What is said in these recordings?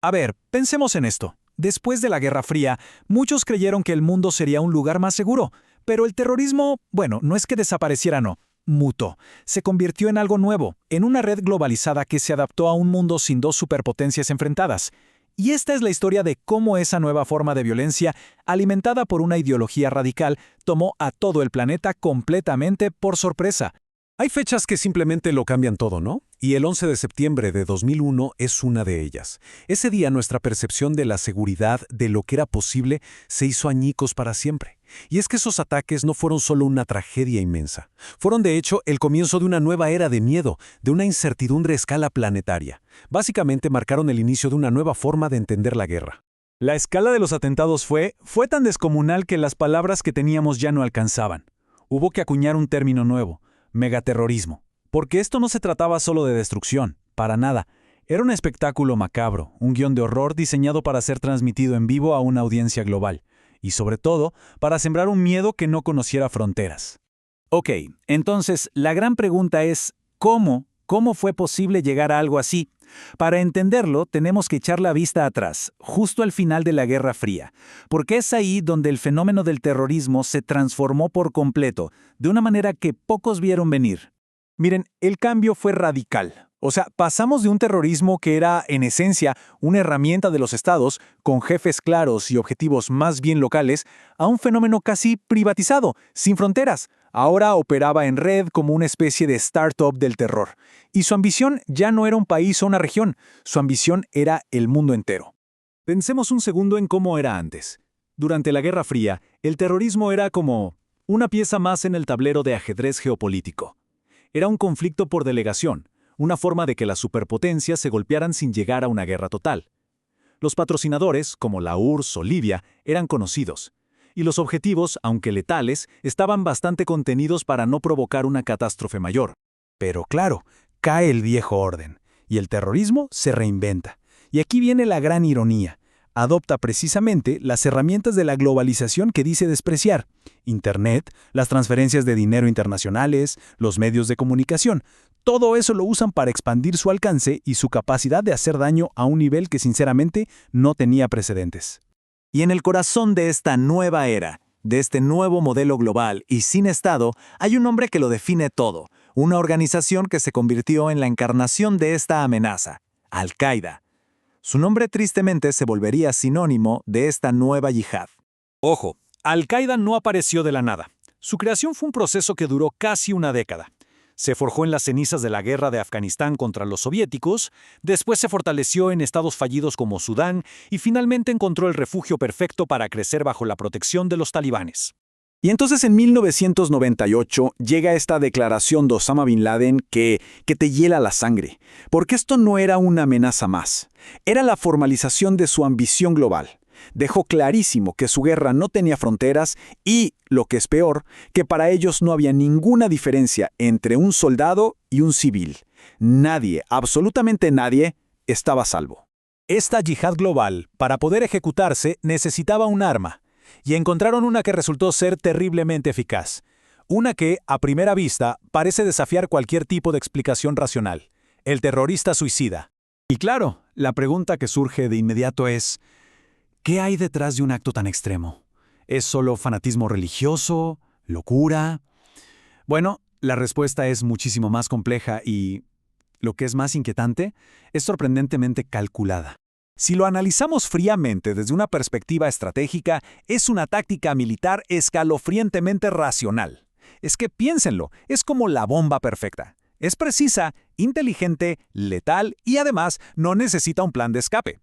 A ver, pensemos en esto. Después de la Guerra Fría, muchos creyeron que el mundo sería un lugar más seguro, pero el terrorismo, bueno, no es que desapareciera, no. Mutó. Se convirtió en algo nuevo, en una red globalizada que se adaptó a un mundo sin dos superpotencias enfrentadas. Y esta es la historia de cómo esa nueva forma de violencia, alimentada por una ideología radical, tomó a todo el planeta completamente por sorpresa. Hay fechas que simplemente lo cambian todo, ¿no? Y el 11 de septiembre de 2001 es una de ellas. Ese día nuestra percepción de la seguridad, de lo que era posible, se hizo añicos para siempre. Y es que esos ataques no fueron solo una tragedia inmensa. Fueron de hecho el comienzo de una nueva era de miedo, de una incertidumbre a escala planetaria. Básicamente marcaron el inicio de una nueva forma de entender la guerra. La escala de los atentados fue tan descomunal que las palabras que teníamos ya no alcanzaban. Hubo que acuñar un término nuevo: megaterrorismo. Porque esto no se trataba solo de destrucción, para nada. Era un espectáculo macabro, un guión de horror diseñado para ser transmitido en vivo a una audiencia global. Y sobre todo, para sembrar un miedo que no conociera fronteras. Ok, entonces la gran pregunta es, ¿cómo? ¿Cómo fue posible llegar a algo así? Para entenderlo, tenemos que echar la vista atrás, justo al final de la Guerra Fría, porque es ahí donde el fenómeno del terrorismo se transformó por completo, de una manera que pocos vieron venir. Miren, el cambio fue radical. O sea, pasamos de un terrorismo que era, en esencia, una herramienta de los estados, con jefes claros y objetivos más bien locales, a un fenómeno casi privatizado, sin fronteras. Ahora operaba en red como una especie de startup del terror. Y su ambición ya no era un país o una región, su ambición era el mundo entero. Pensemos un segundo en cómo era antes. Durante la Guerra Fría, el terrorismo era como una pieza más en el tablero de ajedrez geopolítico. Era un conflicto por delegación, una forma de que las superpotencias se golpearan sin llegar a una guerra total. Los patrocinadores, como la URSS o Libia, eran conocidos, y los objetivos, aunque letales, estaban bastante contenidos para no provocar una catástrofe mayor. Pero claro, cae el viejo orden, y el terrorismo se reinventa. Y aquí viene la gran ironía. Adopta precisamente las herramientas de la globalización que dice despreciar: Internet, las transferencias de dinero internacionales, los medios de comunicación. Todo eso lo usan para expandir su alcance y su capacidad de hacer daño a un nivel que sinceramente no tenía precedentes. Y en el corazón de esta nueva era, de este nuevo modelo global y sin Estado, hay un hombre que lo define todo, una organización que se convirtió en la encarnación de esta amenaza: Al-Qaeda. Su nombre tristemente se volvería sinónimo de esta nueva yihad. Ojo, Al-Qaeda no apareció de la nada. Su creación fue un proceso que duró casi una década. Se forjó en las cenizas de la guerra de Afganistán contra los soviéticos, después se fortaleció en estados fallidos como Sudán y finalmente encontró el refugio perfecto para crecer bajo la protección de los talibanes. Y entonces en 1998 llega esta declaración de Osama Bin Laden que te hiela la sangre, porque esto no era una amenaza más, era la formalización de su ambición global. Dejó clarísimo que su guerra no tenía fronteras y, lo que es peor, que para ellos no había ninguna diferencia entre un soldado y un civil. Nadie, absolutamente nadie, estaba a salvo. Esta yihad global, para poder ejecutarse, necesitaba un arma. Y encontraron una que resultó ser terriblemente eficaz. Una que, a primera vista, parece desafiar cualquier tipo de explicación racional: el terrorista suicida. Y claro, la pregunta que surge de inmediato es: ¿qué hay detrás de un acto tan extremo? ¿Es solo fanatismo religioso? ¿Locura? Bueno, la respuesta es muchísimo más compleja y, lo que es más inquietante, es sorprendentemente calculada. Si lo analizamos fríamente desde una perspectiva estratégica, es una táctica militar escalofriantemente racional. Es que piénsenlo, es como la bomba perfecta. Es precisa, inteligente, letal y además no necesita un plan de escape.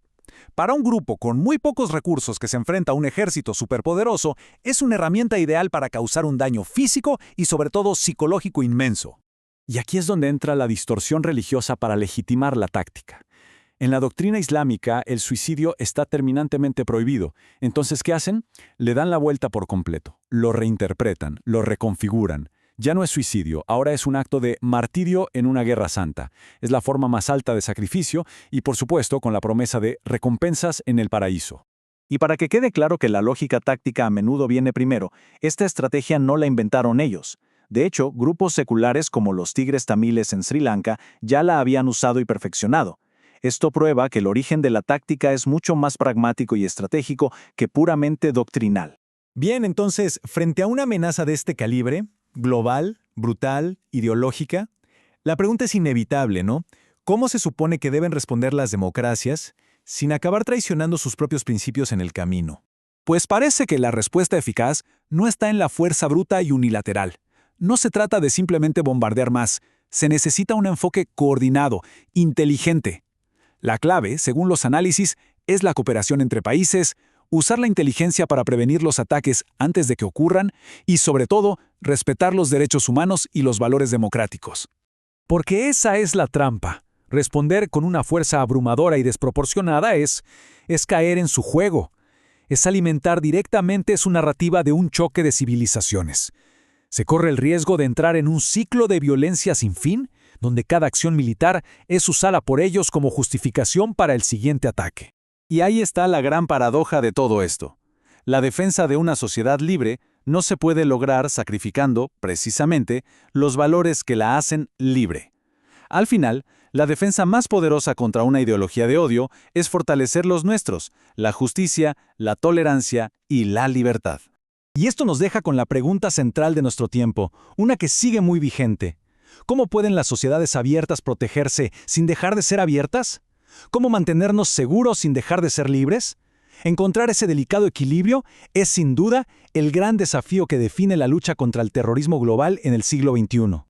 Para un grupo con muy pocos recursos que se enfrenta a un ejército superpoderoso, es una herramienta ideal para causar un daño físico y sobre todo psicológico inmenso. Y aquí es donde entra la distorsión religiosa para legitimar la táctica. En la doctrina islámica, el suicidio está terminantemente prohibido. Entonces, ¿qué hacen? Le dan la vuelta por completo. Lo reinterpretan, lo reconfiguran. Ya no es suicidio, ahora es un acto de martirio en una guerra santa. Es la forma más alta de sacrificio y, por supuesto, con la promesa de recompensas en el paraíso. Y para que quede claro que la lógica táctica a menudo viene primero, esta estrategia no la inventaron ellos. De hecho, grupos seculares como los tigres tamiles en Sri Lanka ya la habían usado y perfeccionado. Esto prueba que el origen de la táctica es mucho más pragmático y estratégico que puramente doctrinal. Bien, entonces, frente a una amenaza de este calibre, global, brutal, ideológica, la pregunta es inevitable, ¿no? ¿Cómo se supone que deben responder las democracias sin acabar traicionando sus propios principios en el camino? Pues parece que la respuesta eficaz no está en la fuerza bruta y unilateral. No se trata de simplemente bombardear más, se necesita un enfoque coordinado, inteligente. La clave, según los análisis, es la cooperación entre países, usar la inteligencia para prevenir los ataques antes de que ocurran y, sobre todo, respetar los derechos humanos y los valores democráticos. Porque esa es la trampa. Responder con una fuerza abrumadora y desproporcionada es caer en su juego. Es alimentar directamente su narrativa de un choque de civilizaciones. Se corre el riesgo de entrar en un ciclo de violencia sin fin, donde cada acción militar es usada por ellos como justificación para el siguiente ataque. Y ahí está la gran paradoja de todo esto. La defensa de una sociedad libre no se puede lograr sacrificando, precisamente, los valores que la hacen libre. Al final, la defensa más poderosa contra una ideología de odio es fortalecer los nuestros, la justicia, la tolerancia y la libertad. Y esto nos deja con la pregunta central de nuestro tiempo, una que sigue muy vigente. ¿Cómo pueden las sociedades abiertas protegerse sin dejar de ser abiertas? ¿Cómo mantenernos seguros sin dejar de ser libres? Encontrar ese delicado equilibrio es sin duda el gran desafío que define la lucha contra el terrorismo global en el siglo XXI.